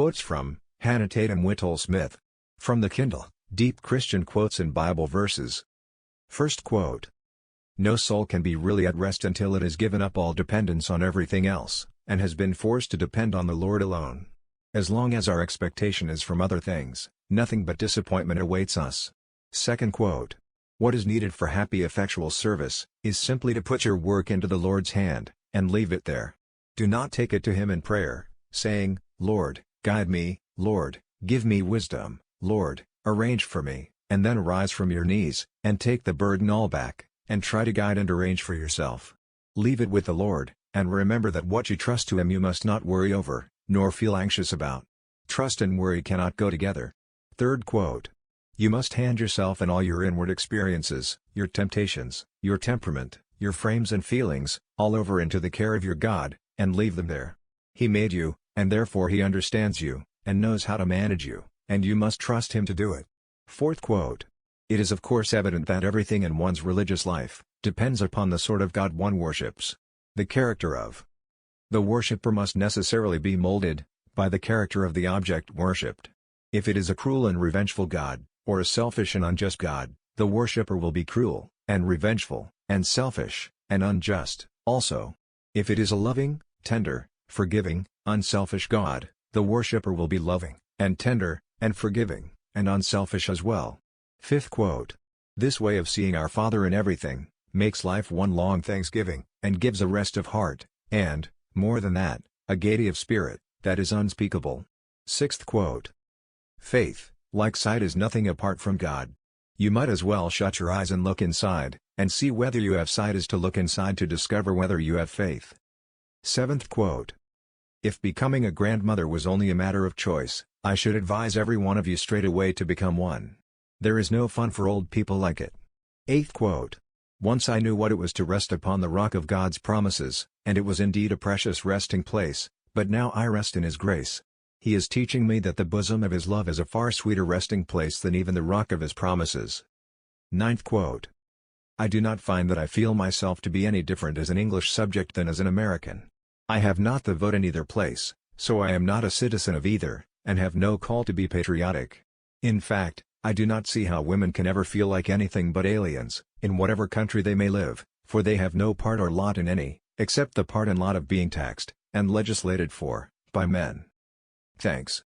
Quotes from Hannah Tatum Whittall Smith. From the Kindle, Deep Christian Quotes and Bible Verses. First quote. No soul can be really at rest until it has given up all dependence on everything else, and has been forced to depend on the Lord alone. As long as our expectation is from other things, nothing but disappointment awaits us. Second quote. What is needed for happy effectual service, is simply to put your work into the Lord's hand, and leave it there. Do not take it to Him in prayer, saying, Lord, guide me, Lord, give me wisdom, Lord, arrange for me, and then rise from your knees, and take the burden all back, and try to guide and arrange for yourself. Leave it with the Lord, and remember that what you trust to Him you must not worry over, nor feel anxious about. Trust and worry cannot go together. Third quote. You must hand yourself and all your inward experiences, your temptations, your temperament, your frames and feelings, all over into the care of your God, and leave them there. He made you, and therefore He understands you, and knows how to manage you, and you must trust Him to do it. Fourth quote. It is of course evident that everything in one's religious life depends upon the sort of God one worships. The character of the worshipper must necessarily be molded by the character of the object worshipped. If it is a cruel and revengeful God, or a selfish and unjust God, the worshipper will be cruel, and revengeful, and selfish, and unjust, also. If it is a loving, tender, forgiving, unselfish God, the worshipper will be loving, and tender, and forgiving, and unselfish as well. Fifth quote. This way of seeing our Father in everything, makes life one long thanksgiving, and gives a rest of heart, and, more than that, a gaiety of spirit, that is unspeakable. Sixth quote. Faith, like sight, is nothing apart from God. You might as well shut your eyes and look inside, and see whether you have sight as to look inside to discover whether you have faith. Seventh quote. If becoming a grandmother was only a matter of choice, I should advise every one of you straight away to become one. There is no fun for old people like it. Eighth quote. Once I knew what it was to rest upon the rock of God's promises, and it was indeed a precious resting place, but now I rest in His grace. He is teaching me that the bosom of His love is a far sweeter resting place than even the rock of His promises. Ninth quote. I do not find that I feel myself to be any different as an English subject than as an American. I have not the vote in either place, so I am not a citizen of either, and have no call to be patriotic. In fact, I do not see how women can ever feel like anything but aliens, in whatever country they may live, for they have no part or lot in any, except the part and lot of being taxed, and legislated for, by men. Thanks.